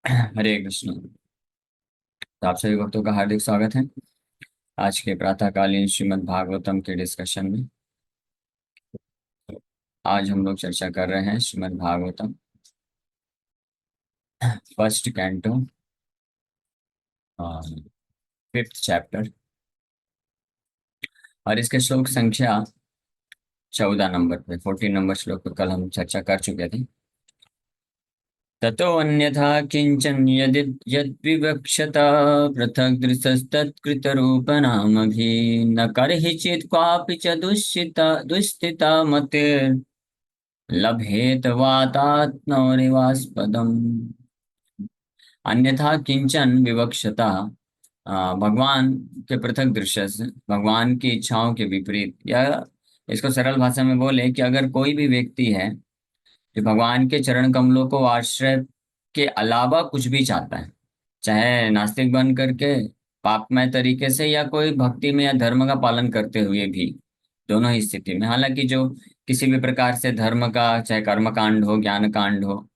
हरे कृष्ण। तो आप सभी भक्तों का हार्दिक स्वागत है आज के प्रातःकालीन श्रीमद् भागवतम के डिस्कशन में। आज हम लोग चर्चा कर रहे हैं Shrimad Bhagavatam first canto, fifth chapter, और इसके श्लोक संख्या 14 नंबर पे, 14 नंबर श्लोक पे कल हम चर्चा कर चुके थे। ततो अन्यथा किंचन यदि यद्विवक्षता पृथक् दृशस्तत्कृतरूपनामभि न कर्हिचित् क्वापि च दुःस्थिता मतिर् लभेत वातात्मनिवास्पदम्। अन्यथा किंचन विवक्षता, भगवान के पृथक दृश्य से, भगवान की इच्छाओं के विपरीत, या इसको सरल भाषा में बोले कि अगर कोई भी व्यक्ति है जो भगवान के चरण कमलों को आश्रय के अलावा कुछ भी चाहता है, चाहे नास्तिक बन करके, पापमय तरीके से, या कोई भक्ति में या धर्म का पालन करते हुए भी, दोनों ही स्थिति में, हालांकि जो किसी भी प्रकार से धर्म का, चाहे कर्म कांड हो, ज्ञान कांड हो,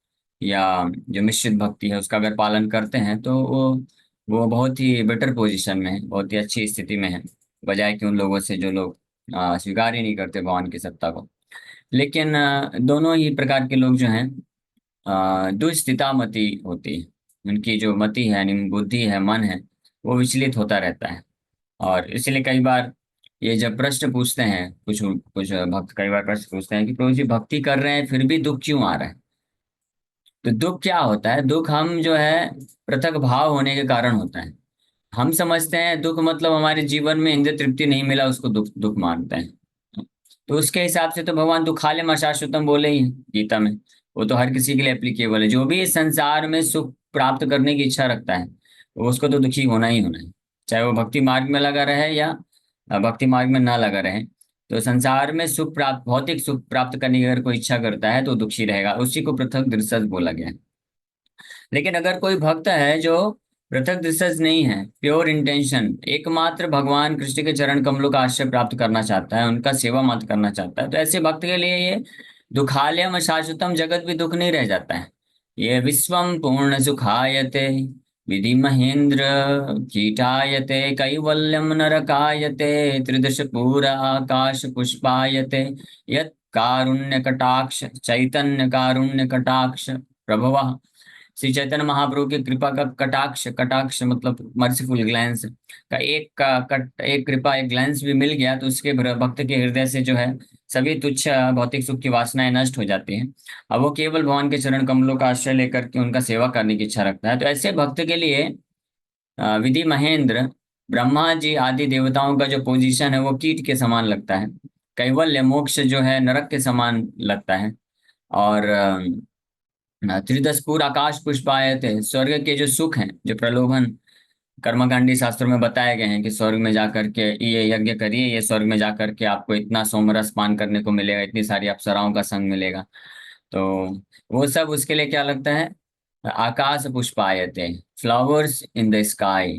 या जो मिश्रित भक्ति है उसका अगर पालन करते हैं, तो वो बहुत ही बेटर पोजीशन में है, बहुत ही अच्छी स्थिति में है, बजाय कि उन लोगों से जो लोग स्वीकार ही नहीं करते भगवान की सत्ता को। लेकिन दोनों ही प्रकार के लोग जो हैं, दुस्थिता मति होती है। उनकी जो मति है, यानी बुद्धि है, मन है, वो विचलित होता रहता है। और इसलिए कई बार ये जब प्रश्न पूछते हैं, कुछ कुछ भक्त कई बार प्रश्न पूछते हैं कि प्रभु जी भक्ति कर रहे हैं फिर भी दुख क्यों आ रहा है। तो दुख क्या होता है? दुख हम जो है पृथक भाव होने के कारण होता है। हम समझते हैं दुख मतलब हमारे जीवन में इंद्रिय तृप्ति नहीं मिला, उसको दुख दुख मानते हैं। तो उसके हिसाब से तो भगवान दुखालयम अशाश्वतम बोले ही हैं गीता में। वो तो हर किसी के लिए एप्लीकेबल है। जो भी इस संसार में सुख प्राप्त करने की इच्छा रखता है, वो उसको तो दुखी होना ही होना है, चाहे वो भक्ति मार्ग में लगा रहे या भक्ति मार्ग में ना लगा रहे। तो संसार में सुख प्राप्त, भौतिक सुख प्राप्त करने की अगर कोई इच्छा करता है तो दुखी रहेगा। उसी को पृथक दृश्य बोला गया है। लेकिन अगर कोई भक्त है जो पृथक दिशज नहीं है, प्योर इंटेंशन, एकमात्र भगवान कृष्ण के चरण कमलों का आश्रय प्राप्त करना चाहता है, उनका सेवा मात्र करना चाहता है, तो ऐसे भक्त के लिए ये दुखालयम शाश्वतम जगत भी दुख नहीं रह जाता है। ये विश्वम पूर्ण सुखायते विधि महेंद्र कीटायते कैवल्यम नरकायते त्रिदश पूरा आकाश पुष्पायते यत् कारुण्य कटाक्ष चैतन्य कारुण्य कटाक्ष प्रभव। श्री चैतन्य महाप्रभु की कृपा का कटाक्ष, कटाक्ष मतलब मर्सीफुल ग्लैंस का एक कृपा, एक ग्लैंस भी मिल गया तो उसके भक्त के हृदय से जो है सभी तुच्छ भौतिक सुख की वासनाएं नष्ट हो जाती हैं। अब वो केवल भगवान के चरण कमलों का आश्रय लेकर के उनका सेवा करने की इच्छा रखता है। तो ऐसे भक्त के लिए विधि महेंद्र, ब्रह्मा जी आदि देवताओं का जो पोजीशन है वो कीट के समान लगता है। कैवल्य मोक्ष जो है नरक के समान लगता है। और त्रिदशपुर आकाश पुष्पायते, स्वर्ग के जो सुख हैं, जो प्रलोभन कर्मकांडी शास्त्रों में बताए गए हैं कि स्वर्ग में जाकर के ये यज्ञ करिए, ये स्वर्ग में जाकर के आपको इतना सोमरस पान करने को मिलेगा, इतनी सारी अप्सराओं का संग मिलेगा। तो वो सब उसके लिए क्या लगता है? आकाश पुष्पायते, flowers in the sky.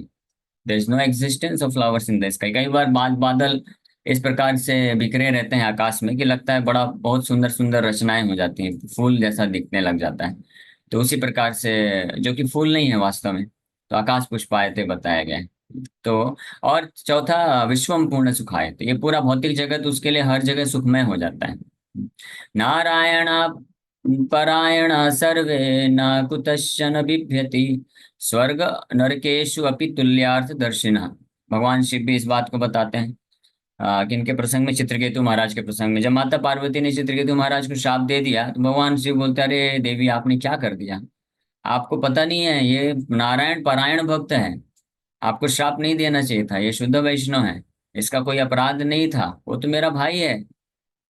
There is no existence of flowers in the sky. कई बार बादल इस प्रकार से बिखरे रहते हैं आकाश में कि लगता है बड़ा बहुत सुंदर सुंदर रचनाएं हो जाती हैं, फूल जैसा दिखने लग जाता है। तो उसी प्रकार से, जो कि फूल नहीं है वास्तव में, तो आकाश पुष्पायते बताया गया है। तो और चौथा विश्वम पूर्ण सुखायते, ये पूरा भौतिक जगत उसके लिए हर जगह सुखमय हो जाता है। नारायण परायण सर्वे न कुतश्चन बिभ्यति स्वर्ग नरकेषु अपि तुल्यार्थ दर्शिनः। भगवान शिव भी इस बात को बताते हैं किनके प्रसंग में? चित्रकेतु महाराज के प्रसंग में, जब माता पार्वती ने चित्रकेतु महाराज को श्राप दे दिया तो भगवान शिव बोलते, अरे देवी आपने क्या कर दिया? आपको पता नहीं है ये नारायण परायण भक्त है, आपको श्राप नहीं देना चाहिए था, ये शुद्ध वैष्णव है, इसका कोई अपराध नहीं था, वो तो मेरा भाई है,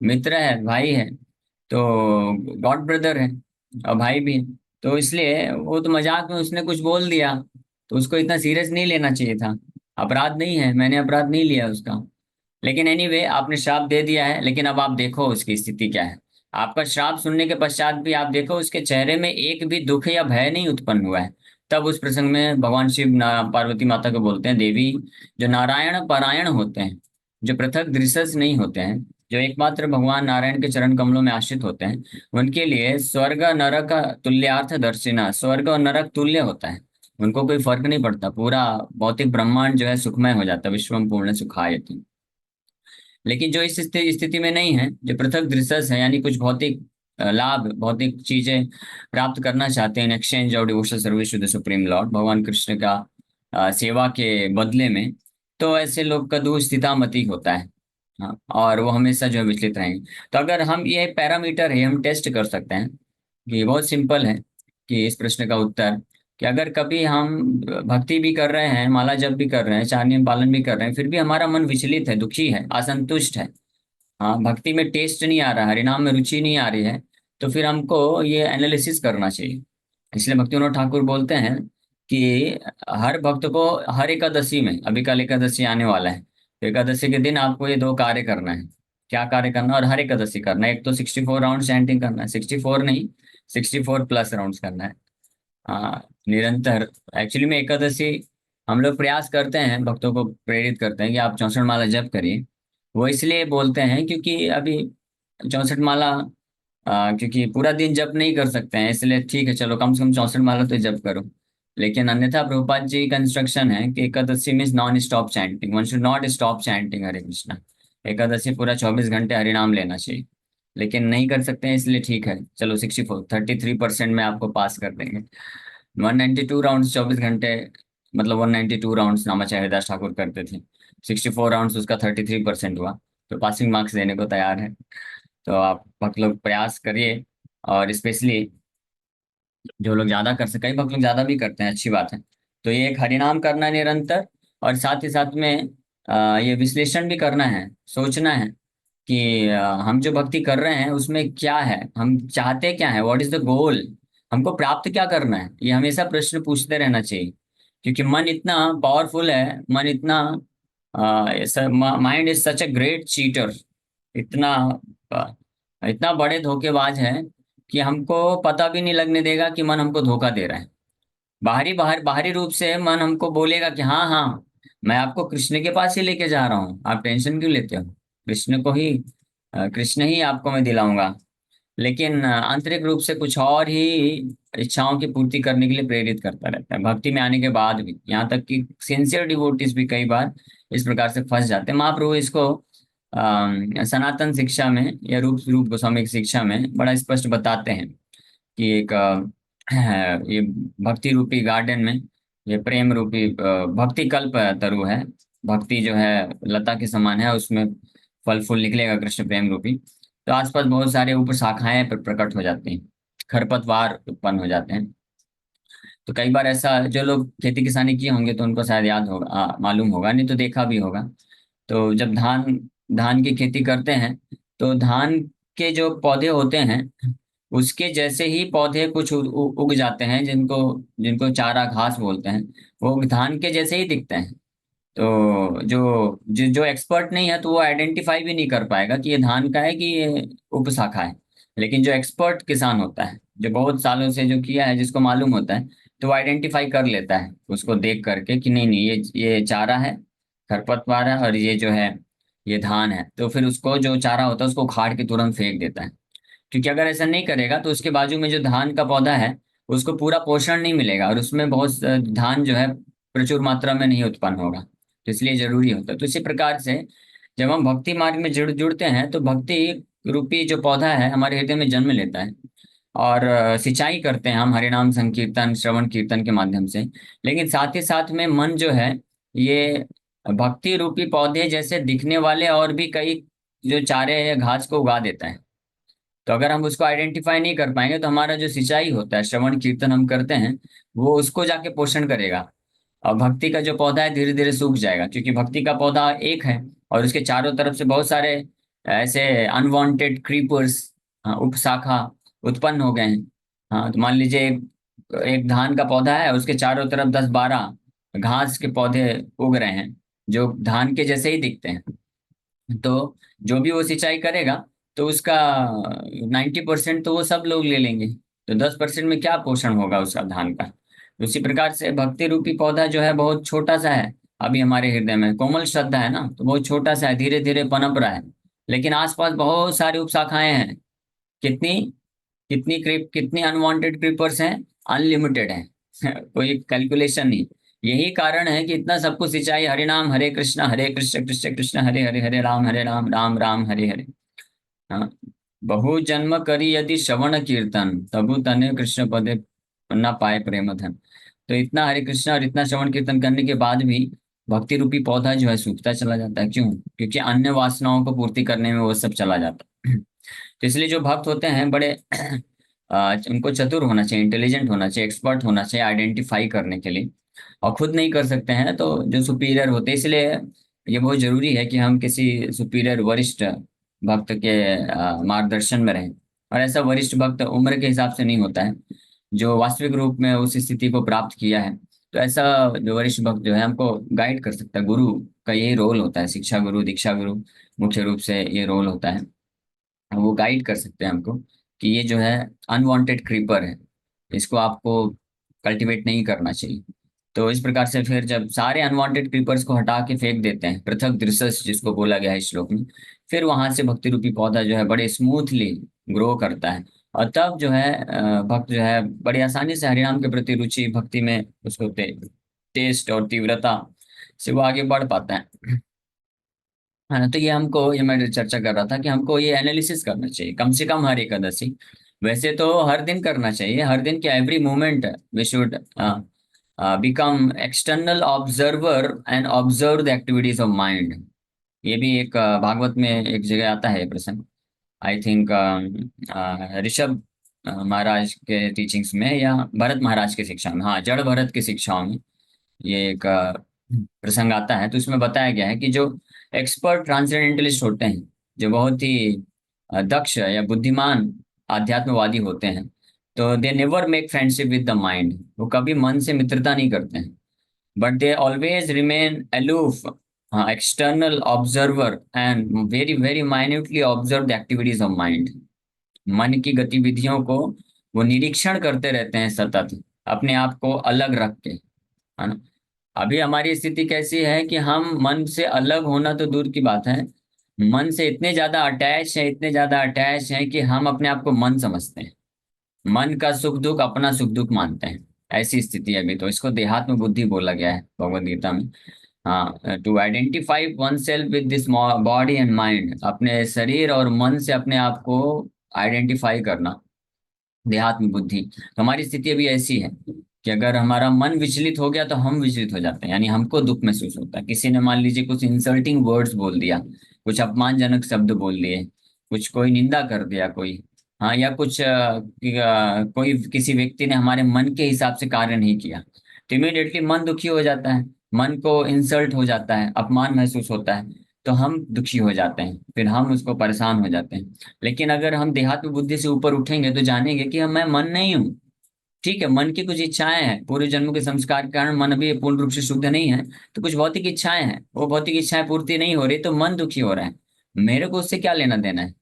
मित्र है, भाई है, तो गॉड ब्रदर है और भाई भी है। तो इसलिए वो तो मजाक में उसने कुछ बोल दिया, तो उसको इतना सीरियस नहीं लेना चाहिए था। अपराध नहीं है, मैंने अपराध नहीं लिया उसका। लेकिन एनीवे आपने श्राप दे दिया है, लेकिन अब आप देखो उसकी स्थिति क्या है। आपका श्राप सुनने के पश्चात भी आप देखो उसके चेहरे में एक भी दुख या भय नहीं उत्पन्न हुआ है। तब उस प्रसंग में भगवान शिव पार्वती माता को बोलते हैं, देवी, जो नारायण परायण होते हैं, जो पृथक दृश्य नहीं होते हैं, जो एकमात्र भगवान नारायण के चरण कमलों में आश्रित होते हैं, उनके लिए स्वर्ग नरक तुल्यार्थ दर्शिना, स्वर्ग और नरक तुल्य होता है। उनको कोई फर्क नहीं पड़ता, पूरा भौतिक ब्रह्मांड जो है सुखमय हो जाता है, विश्वम पूर्ण सुखायति। लेकिन जो इस स्थिति में नहीं है, जो पृथक दृश्य है, यानी कुछ भौतिक लाभ, भौतिक चीजें प्राप्त करना चाहते हैं in exchange of devotional service to the supreme lord, भगवान कृष्ण का सेवा के बदले में, तो ऐसे लोग का दुः स्थितामति होता है। हाँ, और वो हमेशा जो है विचलित रहेंगे। तो अगर हम, ये पैरामीटर है, हम टेस्ट कर सकते हैं कि बहुत सिंपल है कि इस प्रश्न का उत्तर, कि अगर कभी हम भक्ति भी कर रहे हैं, माला जप भी कर रहे हैं, चार नियम पालन भी कर रहे हैं, फिर भी हमारा मन विचलित है, दुखी है, असंतुष्ट है, हाँ, भक्ति में टेस्ट नहीं आ रहा, हरिनाम में रुचि नहीं आ रही है, तो फिर हमको ये एनालिसिस करना चाहिए। इसलिए भक्ति विनोद ठाकुर बोलते हैं कि हर भक्त को हर एकादशी में, अभी कल एकादशी आने वाला है, तो एकादशी के दिन आपको ये दो कार्य करना है। क्या कार्य करना है? और हर एकादशी करना है। एक तो 64 राउंड चैंटिंग करना है, 64 नहीं, 64+ राउंड्स करना है। हाँ, निरंतर। एक्चुअली में एकादशी हम लोग प्रयास करते हैं, भक्तों को प्रेरित करते हैं कि आप 64 माला जप करिए। वो इसलिए बोलते हैं क्योंकि अभी 64 माला, क्योंकि पूरा दिन जप नहीं कर सकते हैं, इसलिए ठीक है, चलो कम से कम 64 माला तो जप करो। लेकिन अन्यथा प्रभुपाद जी का इंस्ट्रक्शन है कि Ekadashi means non stop chanting, one should not stop chanting Hare Krishna. Ekadashi पूरा 24 घंटे हरिनाम लेना चाहिए। लेकिन नहीं कर सकते हैं, इसलिए ठीक है, चलो 64, 33% में आपको पास कर देंगे। 192 राउंड 24 घंटे, मतलब 192 राउंड नामाचार्य हरिदास ठाकुर करते थे। 64 राउंड, उसका 33% हुआ, तो पासिंग मार्क्स देने को तैयार है। तो आप भक्त लोग प्रयास करिए। और स्पेशली जो लोग ज्यादा कर सके, कई भक्त लोग ज्यादा भी करते हैं, अच्छी बात है। तो ये एक हरिनाम करना निरंतर, और साथ ही साथ में ये विश्लेषण भी करना है, सोचना है कि हम जो भक्ति कर रहे हैं उसमें क्या है, हम चाहते क्या है, व्हाट इज द गोल, हमको प्राप्त क्या करना है। ये हमेशा प्रश्न पूछते रहना चाहिए, क्योंकि मन इतना पावरफुल है, मन इतना, mind is such a great cheater, इतना इतना बड़े धोखेबाज है कि हमको पता भी नहीं लगने देगा कि मन हमको धोखा दे रहा है। बाहरी रूप से मन हमको बोलेगा कि हाँ हाँ, मैं आपको कृष्ण के पास ही लेके जा रहा हूँ, आप टेंशन क्यों लेते हो, कृष्ण को ही, कृष्ण ही आपको मैं दिलाऊंगा। लेकिन आंतरिक रूप से कुछ और ही इच्छाओं की पूर्ति करने के लिए प्रेरित करता रहता है, भक्ति में आने के बाद भी। यहाँ तक कि सिंसियर डिवोटीज भी कई बार इस प्रकार से फंस जाते हैं। महाप्रभु इसको सनातन शिक्षा में, या रूप रूप गोस्वामी की शिक्षा में बड़ा स्पष्ट बताते हैं कि एक ये भक्ति रूपी गार्डन में, ये प्रेम रूपी भक्ति कल्प तरु है, भक्ति जो है लता के समान है, उसमें फल फूल निकलेगा कृष्ण प्रेम रूपी। तो आसपास बहुत सारे उप शाखाएं प्रकट हो जाती हैं, खरपतवार उत्पन्न हो जाते हैं। तो कई बार ऐसा, जो लोग खेती किसानी किए होंगे तो उनको शायद याद होगा, मालूम होगा, नहीं तो देखा भी होगा। तो जब धान धान की खेती करते हैं, तो धान के जो पौधे होते हैं, उसके जैसे ही पौधे कुछ उग जाते हैं, जिनको जिनको चारा घास बोलते हैं, वो धान के जैसे ही दिखते हैं। तो जो एक्सपर्ट नहीं है, तो वो आइडेंटिफाई भी नहीं कर पाएगा कि ये धान का है कि ये उपशाखा है। लेकिन जो एक्सपर्ट किसान होता है, जो बहुत सालों से जो किया है, जिसको मालूम होता है, तो वो आइडेंटिफाई कर लेता है उसको देख करके कि नहीं नहीं, ये चारा है, खरपतवार है, और ये जो है ये धान है। तो फिर उसको जो चारा होता है उसको उखाड़ के तुरंत फेंक देता है। क्योंकि अगर ऐसा नहीं करेगा तो उसके बाजू में जो धान का पौधा है, उसको पूरा पोषण नहीं मिलेगा, और उसमें बहुत धान जो है प्रचुर मात्रा में नहीं उत्पन्न होगा। तो इसलिए जरूरी होता है। तो इसी प्रकार से जब हम भक्ति मार्ग में जुड़ते हैं, तो भक्ति रूपी जो पौधा है हमारे हृदय में जन्म लेता है, और सिंचाई करते हैं हम हरिनाम संकीर्तन श्रवण कीर्तन के माध्यम से। लेकिन साथ ही साथ में मन जो है, ये भक्ति रूपी पौधे जैसे दिखने वाले और भी कई जो चारे या घास को उगा देता है। तो अगर हम उसको आइडेंटिफाई नहीं कर पाएंगे, तो हमारा जो सिंचाई होता है, श्रवण कीर्तन हम करते हैं, वो उसको जाके पोषण करेगा। और भक्ति का जो पौधा है धीरे धीरे सूख जाएगा, क्योंकि भक्ति का पौधा एक है, और उसके चारों तरफ से बहुत सारे ऐसे अनवांटेड क्रीपर्स, उपशाखा उत्पन्न हो गए हैं। हाँ, तो मान लीजिए एक धान का पौधा है, उसके चारों तरफ 10-12 घास के पौधे उग रहे हैं, जो धान के जैसे ही दिखते हैं। तो जो भी वो सिंचाई करेगा, तो उसका 90% तो वो सब लोग ले लेंगे, तो 10% में क्या पोषण होगा उसका धान का। उसी प्रकार से भक्ति रूपी पौधा जो है बहुत छोटा सा है, अभी हमारे हृदय में कोमल श्रद्धा है ना, तो बहुत छोटा सा है, धीरे धीरे पनप रहा है। लेकिन आसपास बहुत सारी उपशाखाएं हैं। कितनी कितनी अनवांटेड क्रीपर्स हैं? अनलिमिटेड हैं। कोई कैलकुलेशन नहीं। यही कारण है कि इतना सब कुछ सिंचाई, हरे नाम हरे कृष्ण कृष्ण कृष्ण हरे हरे, हरे राम राम राम हरे हरे। हाँ। बहु जन्म करी यदि श्रवण कीर्तन, तबु तने कृष्ण पदे न पाए प्रेम धन। तो इतना हरे कृष्ण और इतना श्रवण कीर्तन करने के बाद भी भक्ति रूपी पौधा जो है सूखता चला जाता है। क्यों? क्योंकि अन्य वासनाओं को पूर्ति करने में वो सब चला जाता है। तो इसलिए जो भक्त होते हैं बड़े उनको चतुर होना चाहिए, इंटेलिजेंट होना चाहिए, एक्सपर्ट होना चाहिए आइडेंटिफाई करने के लिए। और खुद नहीं कर सकते हैं तो जो सुपीरियर होते हैं, इसलिए ये बहुत जरूरी है कि हम किसी सुपीरियर वरिष्ठ भक्त के मार्गदर्शन में रहें। और ऐसा वरिष्ठ भक्त उम्र के हिसाब से नहीं होता है, जो वास्तविक रूप में उस स्थिति को प्राप्त किया है। तो ऐसा जो वरिष्ठ भक्त जो है हमको गाइड कर सकता है। गुरु का यही रोल होता है, शिक्षा गुरु, दीक्षा गुरु, मुख्य रूप से ये रोल होता है। वो गाइड कर सकते हैं हमको कि ये जो है अनवांटेड क्रीपर है, इसको आपको कल्टीवेट नहीं करना चाहिए। तो इस प्रकार से फिर जब सारे अनवांटेड क्रीपर्स को हटा के फेंक देते हैं, पृथक दृश्य जिसको बोला गया है इस श्लोक में, फिर वहां से भक्ति रूपी पौधा जो है बड़े स्मूथली ग्रो करता है। और तब जो है भक्त जो है बड़ी आसानी से हरिनाम के प्रति रुचि, भक्ति में उसको टेस्ट और तीव्रता से वो आगे बढ़ पाता है। हाँ, तो ये मैं चर्चा कर रहा था कि हमको ये एनालिसिस करना चाहिए कम से कम हर एकादशी। वैसे तो हर दिन करना चाहिए, हर दिन के every moment we should become external observer and observe the activities of mind. ये भी एक भागवत में एक जगह आता है ये प्रसंग। आई थिंक ऋषभ महाराज के टीचिंग्स में या भरत महाराज की शिक्षा में, हाँ, जड़ भरत की शिक्षाओं में ये एक प्रसंग आता है। तो इसमें बताया गया है कि जो एक्सपर्ट ट्रांसेंडेंटलिस्ट होते हैं, जो बहुत ही दक्ष या बुद्धिमान आध्यात्मवादी होते हैं, तो they never make friendship with the mind. वो कभी मन से मित्रता नहीं करते हैं, but they always remain aloof, external observer and very very minutely observe the activities of mind. मन की गतिविधियों को वो निरीक्षण करते रहते हैं सतत, अपने आप को अलग रख के, है ना। अभी हमारी स्थिति कैसी है कि हम मन से अलग होना तो दूर की बात है, मन से इतने ज्यादा अटैच हैं कि हम अपने आप को मन समझते हैं। मन का सुख दुख अपना सुख दुख मानते हैं। ऐसी स्थिति है अभी। तो इसको देहात्म बुद्धि बोला गया है भगवद गीता में। हाँ, to identify oneself with this body and mind, अपने शरीर और मन से अपने आप को आइडेंटिफाई करना, देहात्म बुद्धि। तो हमारी स्थिति अभी ऐसी है कि अगर हमारा मन विचलित हो गया तो हम विचलित हो जाते हैं, यानी हमको दुख महसूस होता है। किसी ने मान लीजिए कुछ इंसल्टिंग वर्ड्स बोल दिया, कुछ अपमानजनक शब्द बोल दिए, कुछ कोई निंदा कर दिया कोई, हाँ, या कुछ कोई किसी व्यक्ति ने हमारे मन के हिसाब से कार्य नहीं किया, तो इमीडिएटली मन दुखी हो जाता है। मन को इंसल्ट हो जाता है, अपमान महसूस होता है, तो हम दुखी हो जाते हैं, फिर हम उसको परेशान हो जाते हैं। लेकिन अगर हम देहात्म बुद्धि से ऊपर उठेंगे तो जानेंगे कि मैं मन नहीं हूँ। ठीक है, मन की कुछ इच्छाएं हैं, पूर्व जन्म के संस्कार के कारण मन अभी पूर्ण रूप से शुद्ध नहीं है, तो कुछ भौतिक इच्छाएं हैं, वो भौतिक इच्छाएं पूर्ति नहीं हो रही तो मन दुखी हो रहा है। मेरे को उससे क्या लेना देना है?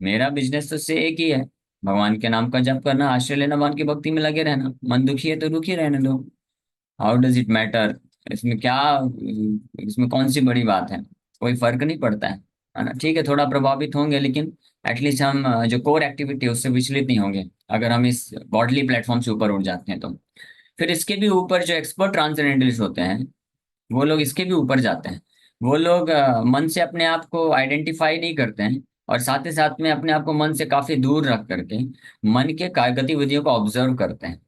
मेरा बिजनेस तो उससे एक ही है, भगवान के नाम का जप करना, आश्रय लेना, भगवान की भक्ति में लगे रहना। मन दुखी है तो दुखी रहने दो। How does it matter? इसमें क्या, इसमें कौन सी बड़ी बात है? कोई फर्क नहीं पड़ता है ना। ठीक है, थोड़ा प्रभावित होंगे, लेकिन एटलीस्ट हम जो कोर एक्टिविटी है उससे विचलित नहीं होंगे अगर हम इस बॉडली प्लेटफॉर्म से ऊपर उठ जाते हैं तो। फिर इसके भी ऊपर जो एक्सपर्ट ट्रांसेंडेंटलिस्ट होते हैं, वो लोग इसके भी ऊपर जाते हैं। वो लोग मन से अपने आप को आइडेंटिफाई नहीं करते हैं, और साथ ही साथ में अपने आप को मन से काफी दूर रख करके मन के गतिविधियों को ऑब्जर्व करते हैं,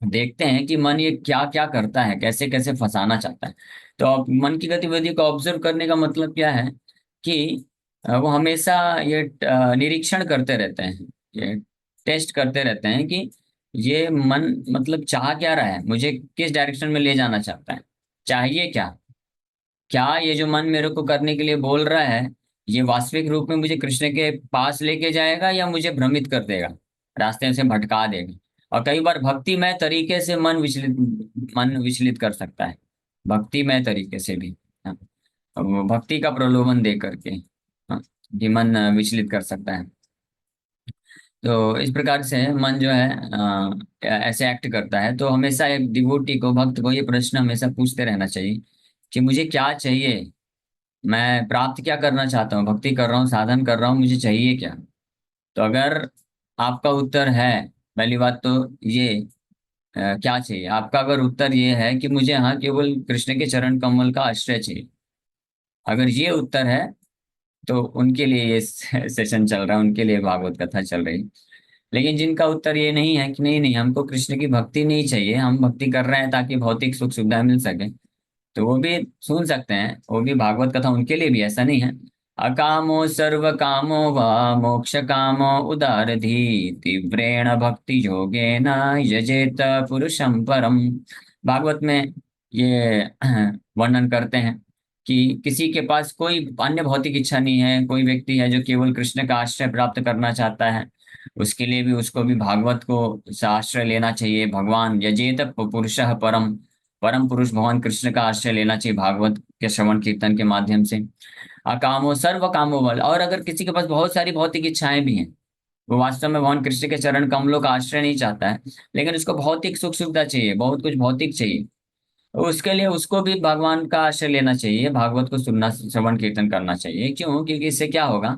देखते हैं कि मन ये क्या क्या करता है, कैसे कैसे फंसाना चाहता है। तो अब मन की गतिविधि को ऑब्जर्व करने का मतलब क्या है कि वो हमेशा ये निरीक्षण करते रहते हैं, ये टेस्ट करते रहते हैं कि ये मन मतलब चाह क्या रहा है, मुझे किस डायरेक्शन में ले जाना चाहता है, चाहिए क्या, क्या ये जो मन मेरे को करने के लिए बोल रहा है, ये वास्तविक रूप में मुझे कृष्ण के पास लेके जाएगा या मुझे भ्रमित कर देगा, रास्ते से भटका देगा। और कई बार भक्तिमय तरीके से मन विचलित कर सकता है, भक्तिमय तरीके से भी। हाँ, वो भक्ति का प्रलोभन दे करके, हाँ, कि मन विचलित कर सकता है। तो इस प्रकार से मन जो है ऐसे एक्ट करता है। तो हमेशा एक डिवोटी को, भक्त को, ये प्रश्न हमेशा पूछते रहना चाहिए कि मुझे क्या चाहिए, मैं प्राप्त क्या करना चाहता हूँ, भक्ति कर रहा हूँ, साधन कर रहा हूँ, मुझे चाहिए क्या? तो अगर आपका उत्तर है, पहली बात तो ये, क्या चाहिए आपका, अगर उत्तर ये है कि मुझे हाँ केवल कृष्ण के चरण कमल का आश्रय चाहिए, अगर ये उत्तर है, तो उनके लिए ये सेशन चल रहा है, उनके लिए भागवत कथा चल रही है। लेकिन जिनका उत्तर ये नहीं है कि नहीं नहीं, हमको कृष्ण की भक्ति नहीं चाहिए, हम भक्ति कर रहे हैं ताकि भौतिक सुख सुविधा मिल सके, तो वो भी सुन सकते हैं, वो भी भागवत कथा उनके लिए भी, ऐसा नहीं है। अकामो सर्व कामो वा मोक्ष कामो उदारधी तीव्रेण भक्ति योगेन यजेत पुरुषं परम। भागवत में ये वर्णन करते हैं कि किसी के पास कोई अन्य भौतिक इच्छा नहीं है, कोई व्यक्ति है जो केवल कृष्ण का आश्रय प्राप्त करना चाहता है, उसके लिए भी उसको भी भागवत को से आश्रय लेना चाहिए। भगवान यजेत पुरुषः परम, परम पुरुष भगवान कृष्ण का आश्रय लेना चाहिए भागवत के श्रवण कीर्तन के माध्यम से। अकामो सर्व कामो बल, और अगर किसी के पास बहुत सारी भौतिक इच्छाएं भी हैं, वो वास्तव में भगवान कृष्ण के चरण कमलों का आश्रय नहीं चाहता है, लेकिन उसको भौतिक सुख सुविधा चाहिए, बहुत कुछ भौतिक चाहिए, तो उसके लिए उसको भी भगवान का आश्रय लेना चाहिए, भागवत को सुनना, श्रवण कीर्तन करना चाहिए। क्यों? क्योंकि इससे क्या होगा,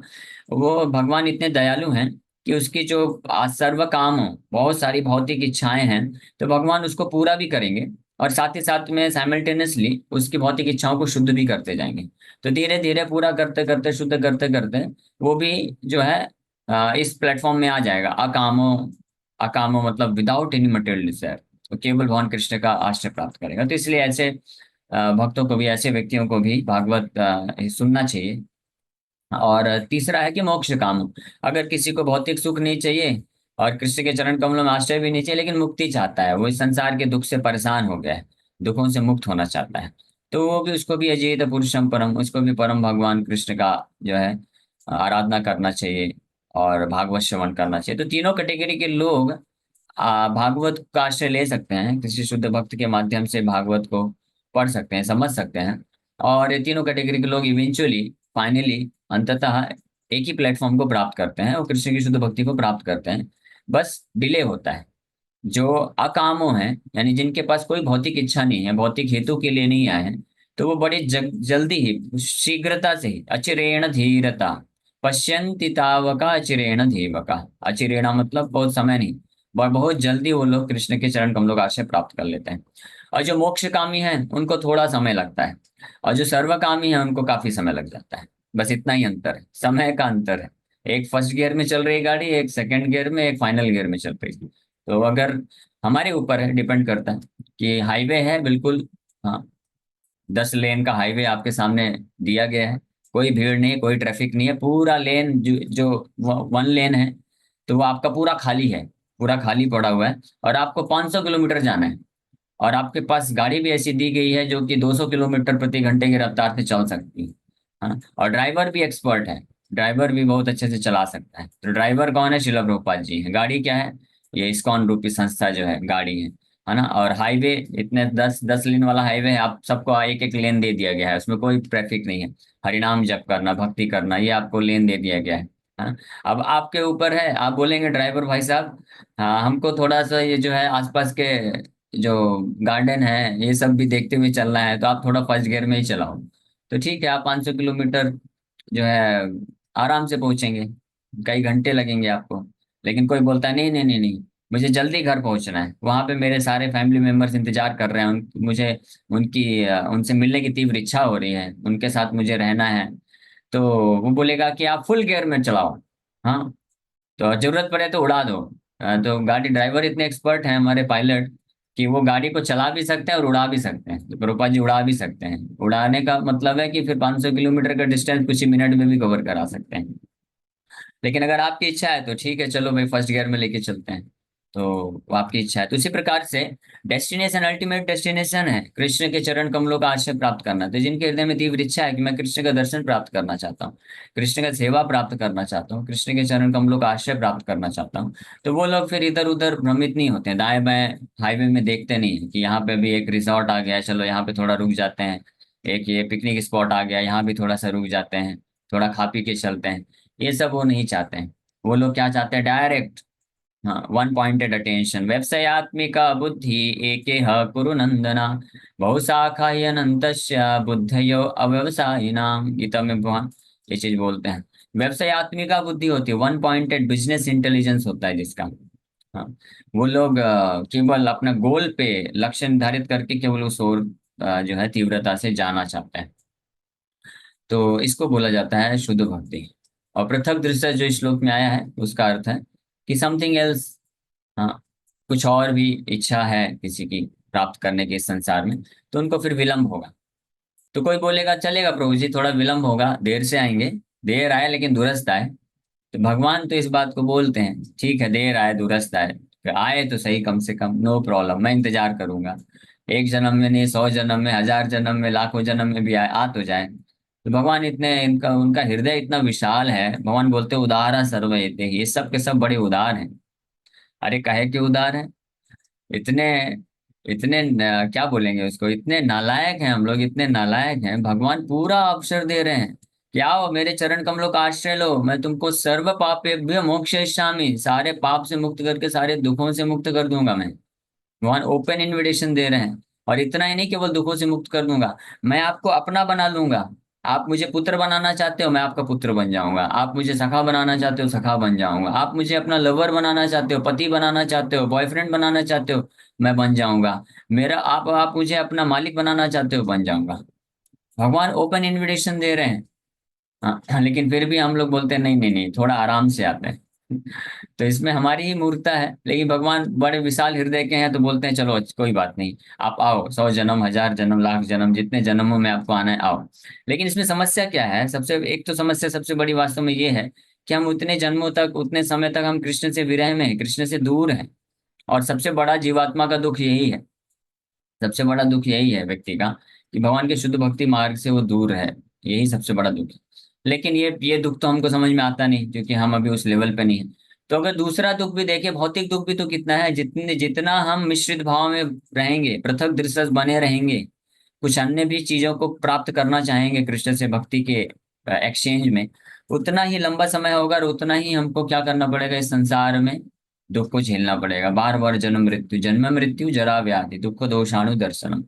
वो भगवान इतने दयालु हैं कि उसकी जो सर्व काम हो, बहुत सारी भौतिक इच्छाएं हैं, तो भगवान उसको पूरा भी करेंगे, और साथ ही साथ में साइमल्टेनियसली उसकी भौतिक इच्छाओं को शुद्ध भी करते जाएंगे। तो धीरे धीरे पूरा करते करते, शुद्ध करते करते, वो भी जो है इस प्लेटफॉर्म में आ जाएगा, अकामो। अकामो मतलब विदाउट एनी मटेरियल डिजायर, तो केवल भगवान कृष्ण का आश्रय प्राप्त करेगा। तो इसलिए ऐसे भक्तों को भी, ऐसे व्यक्तियों को भी भागवत सुनना चाहिए। और तीसरा है कि मोक्ष काम, अगर किसी को भौतिक सुख नहीं चाहिए और कृष्ण के चरण कमलों में आश्रय भी नहीं चाहिए, लेकिन मुक्ति चाहता है, वो इस संसार के दुख से परेशान हो गया है, दुखों से मुक्त होना चाहता है, तो वो भी, उसको भी अजेय पुरुषम परम, उसको भी परम भगवान कृष्ण का जो है आराधना करना चाहिए और भागवत श्रवण करना चाहिए। तो तीनों कैटेगरी के लोग भागवत का आश्रय ले सकते हैं, किसी शुद्ध भक्त के माध्यम से भागवत को पढ़ सकते हैं, समझ सकते हैं। और ये तीनों कैटेगरी के लोग इवेंचुअली, फाइनली, अंततः एक ही प्लेटफॉर्म को प्राप्त करते हैं, और कृष्ण की शुद्ध भक्ति को प्राप्त करते हैं। बस डिले होता है। जो अकामो हैं, यानी जिनके पास कोई भौतिक इच्छा नहीं है, भौतिक हेतु के लिए नहीं आए हैं, तो वो बड़े जल्दी ही, शीघ्रता से ही, अचिरेण धीरता पश्यन्ति तावका अचिरेण धीवका। अचिरेण मतलब बहुत समय नहीं, बहुत जल्दी वो लोग कृष्ण के चरण कमलों का आश्रय प्राप्त कर लेते हैं। और जो मोक्षकामी हैं उनको थोड़ा समय लगता है, और जो सर्वकामी हैं उनको काफी समय लग जाता है। बस इतना ही अंतर है, समय का अंतर है। एक फर्स्ट गियर में चल रही गाड़ी, एक सेकंड गियर में, एक फाइनल गियर में चल रही है। तो अगर हमारे ऊपर है, डिपेंड करता है कि हाईवे है बिल्कुल, हाँ, 10 लेन का हाईवे आपके सामने दिया गया है, कोई भीड़ नहीं, कोई ट्रैफिक नहीं है, पूरा लेन जो 1 लेन है, तो वो आपका पूरा खाली है, पूरा खाली पड़ा हुआ है, और आपको 500 किलोमीटर जाना है, और आपके पास गाड़ी भी ऐसी दी गई है जो कि 200 किलोमीटर प्रति घंटे की रफ्तार से चल सकती है। हाँ, और ड्राइवर भी एक्सपर्ट है, ड्राइवर भी बहुत अच्छे से चला सकता है। तो ड्राइवर कौन है? शिला प्रभुपाद जी है। गाड़ी क्या है? ये इस्कॉन रूपी संस्था जो है, गाड़ी है ना। और हाईवे, इतने 10 10 लेन वाला हाईवे है, आप सबको एक एक लेन दे दिया गया है, उसमें कोई ट्रैफिक नहीं है। हरिनाम जप करना, भक्ति करना, ये आपको लेन दे दिया गया है। हाँ, अब आपके ऊपर है, आप बोलेंगे ड्राइवर भाई साहब, हाँ हमको थोड़ा सा ये जो है आसपास के जो गार्डन है ये सब भी देखते हुए चलना है, तो आप थोड़ा फर्स्ट गियर में ही चलाओ, तो ठीक है, आप 500 किलोमीटर जो है आराम से पहुंचेंगे, कई घंटे लगेंगे आपको। लेकिन कोई बोलता है नहीं नहीं नहीं नहीं, मुझे जल्दी घर पहुंचना है, वहां पे मेरे सारे फैमिली मेंबर्स इंतजार कर रहे हैं, मुझे उनकी उनसे मिलने की तीव्र इच्छा हो रही है, उनके साथ मुझे रहना है, तो वो बोलेगा कि आप फुल गियर में चलाओ। हाँ, तो जरूरत पड़े तो उड़ा दो। तो गाड़ी ड्राइवर इतने एक्सपर्ट हैं हमारे पायलट, कि वो गाड़ी को चला भी सकते हैं और उड़ा भी सकते हैं, तो रूपा जी उड़ा भी सकते हैं। उड़ाने का मतलब है कि फिर 500 किलोमीटर का डिस्टेंस कुछ ही मिनट में भी कवर करा सकते हैं। लेकिन अगर आपकी इच्छा है तो ठीक है, चलो भाई फर्स्ट गियर में लेके चलते हैं, तो वो आपकी इच्छा है। तो इसी प्रकार से डेस्टिनेशन, अल्टीमेट डेस्टिनेशन है कृष्ण के चरण कमलों का आश्रय प्राप्त करना। तो जिनके हृदय में तीव्र इच्छा है कि मैं कृष्ण का दर्शन प्राप्त करना चाहता हूँ, कृष्ण का सेवा प्राप्त करना चाहता हूँ, कृष्ण के चरण कमलों का आश्रय प्राप्त करना चाहता हूँ, तो वो लोग फिर इधर उधर भ्रमित नहीं होते हैं, दाएं बाएं हाईवे में देखते नहीं है कि यहाँ पे भी एक रिजॉर्ट आ गया है, चलो यहाँ पे थोड़ा रुक जाते हैं, एक ये पिकनिक स्पॉट आ गया, यहाँ भी थोड़ा सा रुक जाते हैं, थोड़ा खा पी के चलते हैं। ये सब वो नहीं चाहते हैं। वो लोग क्या चाहते हैं? डायरेक्ट हाँ, वन पॉइंटेड अटेंशन, व्यवसायत्मिका बुद्धि एकेह कुरु नंदना, बहुशाखा अनंतस्य बुद्धयो अव्यवसायिनाम। गीता में भगवान ये चीज बोलते हैं। व्यवसायत्मिका बुद्धि होती है, वन पॉइंटेड बिजनेस इंटेलिजेंस होता है जिसका। हाँ, वो लोग केवल अपना गोल पे लक्ष्य निर्धारित करके केवल उस ओर जो है तीव्रता से जाना चाहते हैं। तो इसको बोला जाता है शुद्ध भक्ति। और पृथक दृश्य जो इस श्लोक में आया है उसका अर्थ है कि समथिंग एल्स। हाँ, कुछ और भी इच्छा है किसी की प्राप्त करने के इस संसार में, तो उनको फिर विलंब होगा। तो कोई बोलेगा चलेगा प्रभु जी, थोड़ा विलंब होगा, देर से आएंगे, देर आए लेकिन दुरुस्त आए। तो भगवान तो इस बात को बोलते हैं, ठीक है देर आए दुरुस्त आए, फिर आए तो सही, कम से कम नो प्रॉब्लम, मैं इंतजार करूंगा। एक जन्म में नहीं, 100 जन्म में, 1000 जन्म में, लाखों जन्म में भी आए, आ तो जाए। तो भगवान इतने, इनका उनका हृदय इतना विशाल है, भगवान बोलते उदारा सर्व ये सब के सब बड़े उदार हैं। अरे काहे के उदार हैं? इतने इतने क्या बोलेंगे उसको, इतने नालायक हैं हम लोग, इतने नालायक हैं, भगवान पूरा अवसर दे रहे हैं कि आओ मेरे चरण कमलों का आश्रय लो, मैं तुमको सर्व पापेभ्य मोक्षयिष्यामि, सारे पाप से मुक्त करके सारे दुखों से मुक्त कर दूंगा मैं। भगवान ओपन इनविटेशन दे रहे हैं। और इतना ही नहीं, केवल दुखों से मुक्त कर दूंगा, मैं आपको अपना बना लूंगा। आप मुझे पुत्र बनाना चाहते हो, मैं आपका पुत्र बन जाऊंगा। आप मुझे सखा बनाना चाहते हो, सखा बन जाऊंगा। आप मुझे अपना लवर बनाना चाहते हो, पति बनाना चाहते हो, बॉयफ्रेंड बनाना चाहते हो, मैं बन जाऊंगा। मेरा आप मुझे अपना मालिक बनाना चाहते हो, बन जाऊंगा। भगवान ओपन इनविटेशन दे रहे हैं। हाँ, लेकिन फिर भी हम लोग बोलते हैं नहीं नहीं नहीं, थोड़ा आराम से आते हैं। तो इसमें हमारी ही मूर्खता है, लेकिन भगवान बड़े विशाल हृदय के हैं तो बोलते हैं चलो कोई बात नहीं, आप आओ, 100 जन्म, 1000 जन्म, लाख जन्म, जितने जन्मों में आपको आना है आओ। लेकिन इसमें समस्या क्या है? सबसे एक तो समस्या सबसे बड़ी वास्तव में ये है कि हम उतने जन्मों तक, उतने समय तक हम कृष्ण से विरह में हैं, कृष्ण से दूर हैं। और सबसे बड़ा जीवात्मा का दुख यही है, सबसे बड़ा दुख यही है व्यक्ति का, कि भगवान के शुद्ध भक्ति मार्ग से वो दूर है। यही सबसे बड़ा दुख है। लेकिन ये दुख तो हमको समझ में आता नहीं, क्योंकि हम अभी उस लेवल पे नहीं है। तो अगर दूसरा दुख भी देखें, भौतिक दुख भी तो कितना है, जितने जितना हम मिश्रित भाव में रहेंगे, पृथक दृश्य बने रहेंगे, कुछ अन्य भी चीजों को प्राप्त करना चाहेंगे कृष्ण से भक्ति के एक्सचेंज में, उतना ही लंबा समय होगा और उतना ही हमको क्या करना पड़ेगा, इस संसार में दुख को झेलना पड़ेगा, बार बार जन्म मृत्यु, जन्म मृत्यु जरा व्याधि दुख दोषाणु दर्शनम।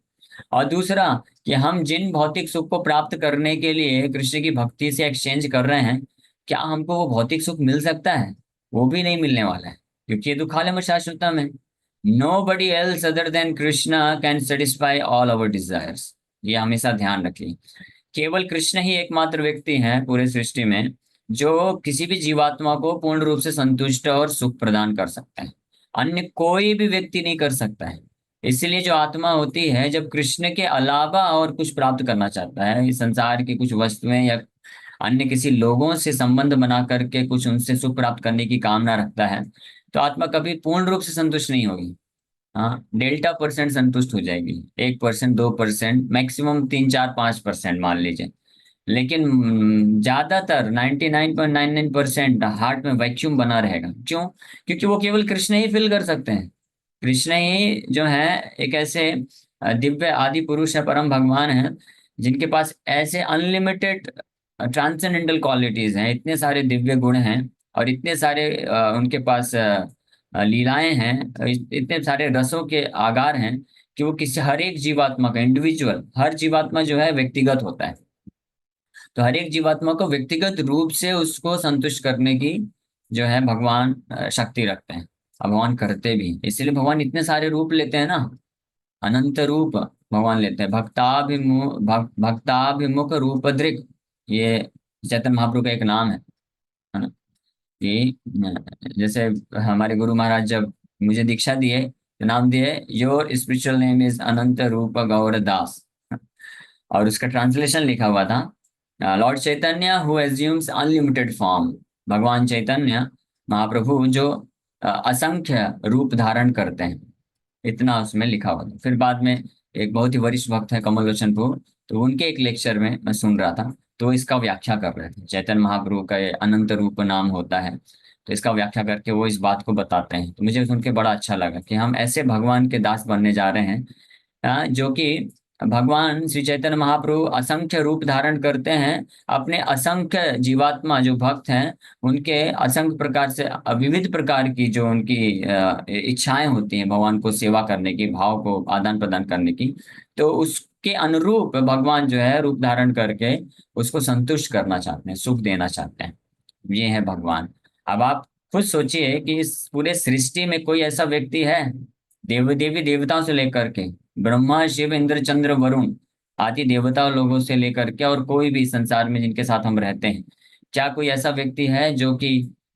और दूसरा, कि हम जिन भौतिक सुख को प्राप्त करने के लिए कृष्ण की भक्ति से एक्सचेंज कर रहे हैं, क्या हमको वो भौतिक सुख मिल सकता है? वो भी नहीं मिलने वाला है, क्योंकि ये दुखालय शाश्वतम है। Nobody else other than Krishna can satisfy all our desires. ये हमेशा ध्यान रखिए। केवल कृष्ण ही एकमात्र व्यक्ति हैं पूरे सृष्टि में जो किसी भी जीवात्मा को पूर्ण रूप से संतुष्ट और सुख प्रदान कर सकता है। अन्य कोई भी व्यक्ति नहीं कर सकता है। इसलिए जो आत्मा होती है, जब कृष्ण के अलावा और कुछ प्राप्त करना चाहता है, इस संसार की कुछ वस्तुएं या अन्य किसी लोगों से संबंध बना करके कुछ उनसे सुख प्राप्त करने की कामना रखता है, तो आत्मा कभी पूर्ण रूप से संतुष्ट नहीं होगी। हाँ, डेल्टा परसेंट संतुष्ट हो जाएगी, 1%, 2%, मैक्सिमम 3, 4, 5% मान लीजिए। लेकिन ज्यादातर 99.99% हार्ट में वैक्यूम बना रहेगा। क्यों? क्योंकि वो केवल कृष्ण ही फिल कर सकते हैं। कृष्ण ही जो है एक ऐसे दिव्य आदि पुरुष है, परम भगवान है, जिनके पास ऐसे अनलिमिटेड ट्रांसेंडेंटल क्वालिटीज हैं, इतने सारे दिव्य गुण हैं, और इतने सारे उनके पास लीलाएं हैं, इतने सारे रसों के आगार हैं, कि वो किसी हर एक जीवात्मा का इंडिविजुअल, हर जीवात्मा जो है व्यक्तिगत होता है। तो हर एक जीवात्मा को व्यक्तिगत रूप से उसको संतुष्ट करने की जो है भगवान शक्ति रखते हैं। और भगवान करते भी हैं। इसलिए भगवान इतने सारे रूप लेते हैं ना, अनंत रूप भगवान लेते हैं। भक्ताभिमुख रूप दृक, ये चैतन्य महाप्रभु का एक नाम है ना? कि जैसे हमारे गुरु महाराज जब मुझे दीक्षा दिए तो नाम दिए, योर स्पिरिचुअल नेम इज अनंत रूप गौर दास। और उसका ट्रांसलेशन लिखा हुआ था, Lord Chaitanya who assumes unlimited form. भगवान चैतन्य महाप्रभु जो असंख्य रूप धारण करते हैं, इतना उसमें लिखा हुआ था। फिर बाद में एक बहुत ही वरिष्ठ भक्त है कमल लोचन प्रभु, तो उनके एक लेक्चर में मैं सुन रहा था, तो इसका व्याख्या कर रहे थे, चैतन्य महाप्रभु का ये अनंत रूप नाम होता है, तो इसका व्याख्या करके वो इस बात को बताते हैं। तो मुझे सुन के बड़ा अच्छा लगा कि हम ऐसे भगवान के दास बनने जा रहे हैं, जो कि भगवान श्री चैतन्य महाप्रभु असंख्य रूप धारण करते हैं, अपने असंख्य जीवात्मा जो भक्त हैं उनके असंख्य प्रकार से विविध प्रकार की जो उनकी इच्छाएं होती हैं भगवान को सेवा करने की, भाव को आदान प्रदान करने की, तो उसके अनुरूप भगवान जो है रूप धारण करके उसको संतुष्ट करना चाहते हैं, सुख देना चाहते हैं। ये है भगवान। अब आप खुद सोचिए कि इस पूरे सृष्टि में कोई ऐसा व्यक्ति है, देव देवी देवताओं से लेकर के, ब्रह्मा शिव इंद्र चंद्र वरुण आदि देवता लोगों से लेकर के, और कोई भी संसार में जिनके साथ हम रहते हैं, क्या कोई ऐसा व्यक्ति है जो कि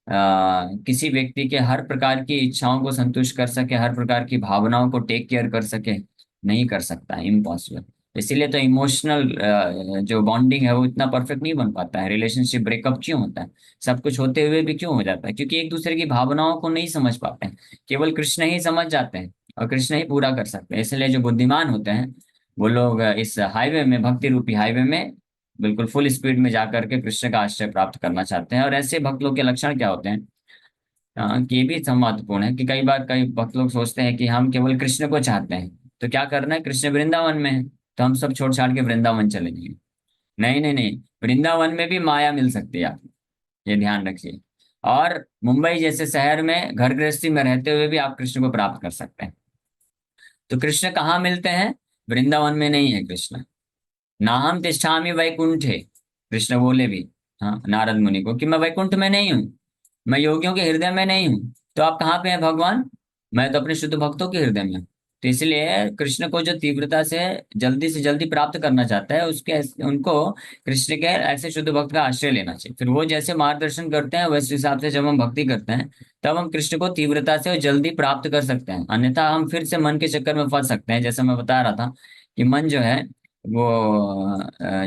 किसी व्यक्ति के हर प्रकार की इच्छाओं को संतुष्ट कर सके, हर प्रकार की भावनाओं को टेक केयर कर सके? नहीं कर सकता, इम्पॉसिबल। इसीलिए तो इमोशनल जो बॉन्डिंग है वो इतना परफेक्ट नहीं बन पाता है। रिलेशनशिप ब्रेकअप क्यों होता है? सब कुछ होते हुए भी क्यों हो जाता है? क्योंकि एक दूसरे की भावनाओं को नहीं समझ पाते हैं। केवल कृष्ण ही समझ जाते हैं और कृष्ण ही पूरा कर सकते हैं। इसलिए जो बुद्धिमान होते हैं वो लोग इस हाईवे में, भक्ति रूपी हाईवे में बिल्कुल फुल स्पीड में जाकर के कृष्ण का आश्रय प्राप्त करना चाहते हैं। और ऐसे भक्त लोग के लक्षण क्या होते हैं? कि ये भी सब महत्वपूर्ण है कि कई बार कई भक्त लोग सोचते हैं कि हम केवल कृष्ण को चाहते हैं, तो क्या करना है, कृष्ण वृंदावन में है तो हम सब छोड़ छाड़ के वृंदावन चले जाएंगे। नहीं नहीं नहीं, वृंदावन में भी माया मिल सकती है आप, ये ध्यान रखिए। और मुंबई जैसे शहर में घर गृहस्थी में रहते हुए भी आप कृष्ण को प्राप्त कर सकते हैं। तो कृष्ण कहाँ मिलते हैं? वृंदावन में नहीं है कृष्ण। नाहम तिष्ठामि वैकुंठे, कृष्ण बोले भी, हाँ, नारद मुनि को, कि मैं वैकुंठ में नहीं हूँ, मैं योगियों के हृदय में नहीं हूँ। तो आप कहाँ पे हैं भगवान? मैं तो अपने शुद्ध भक्तों के हृदय में हूँ। तो इसलिए कृष्ण को जो तीव्रता से जल्दी प्राप्त करना चाहता है, उसके उनको कृष्ण के ऐसे शुद्ध भक्त का आश्रय लेना चाहिए। फिर वो जैसे मार्गदर्शन करते हैं वैसे हिसाब से जब हम भक्ति करते हैं तब हम कृष्ण को तीव्रता से और जल्दी प्राप्त कर सकते हैं। अन्यथा हम फिर से मन के चक्कर में फंस सकते हैं। जैसे मैं बता रहा था कि मन जो है वो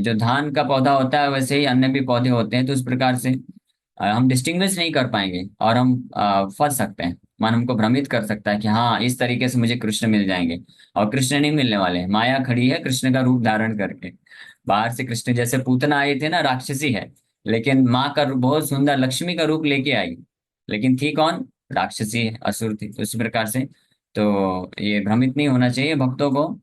जो धान का पौधा होता है वैसे ही अन्य भी पौधे होते हैं, तो उस प्रकार से हम डिस्टिंग्विश नहीं कर पाएंगे और हम फंस सकते हैं। मन हमको भ्रमित कर सकता है कि हाँ इस तरीके से मुझे कृष्ण मिल जाएंगे, और कृष्ण नहीं मिलने वाले हैं। माया खड़ी है कृष्ण का रूप धारण करके। बाहर से कृष्ण जैसे पूतना आई थी ना, राक्षसी है, लेकिन माँ का बहुत सुंदर लक्ष्मी का रूप लेके आई, लेकिन थी कौन? राक्षसी है, असुर थी। तो इसी प्रकार से तो ये भ्रमित नहीं होना चाहिए भक्तों को।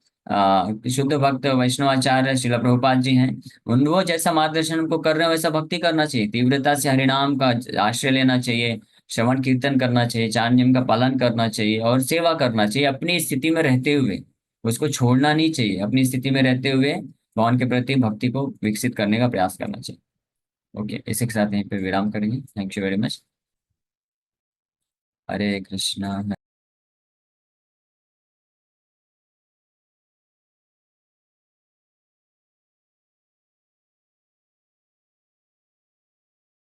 शुद्ध भक्त वैष्णवाचार्य शिला प्रभुपाद जी हैं, उन वो जैसा मार्गदर्शन उनको कर रहे हैं वैसा भक्ति करना चाहिए, तीव्रता से हरिनाम का आश्रय लेना चाहिए, श्रवण कीर्तन करना चाहिए, चार नियम का पालन करना चाहिए और सेवा करना चाहिए अपनी स्थिति में रहते हुए। उसको छोड़ना नहीं चाहिए, अपनी स्थिति में रहते हुए भगवान के प्रति भक्ति को विकसित करने का प्रयास करना चाहिए। ओके, इसी के साथ यहीं पे विराम करेंगे। Thank you very much. Hare Krishna.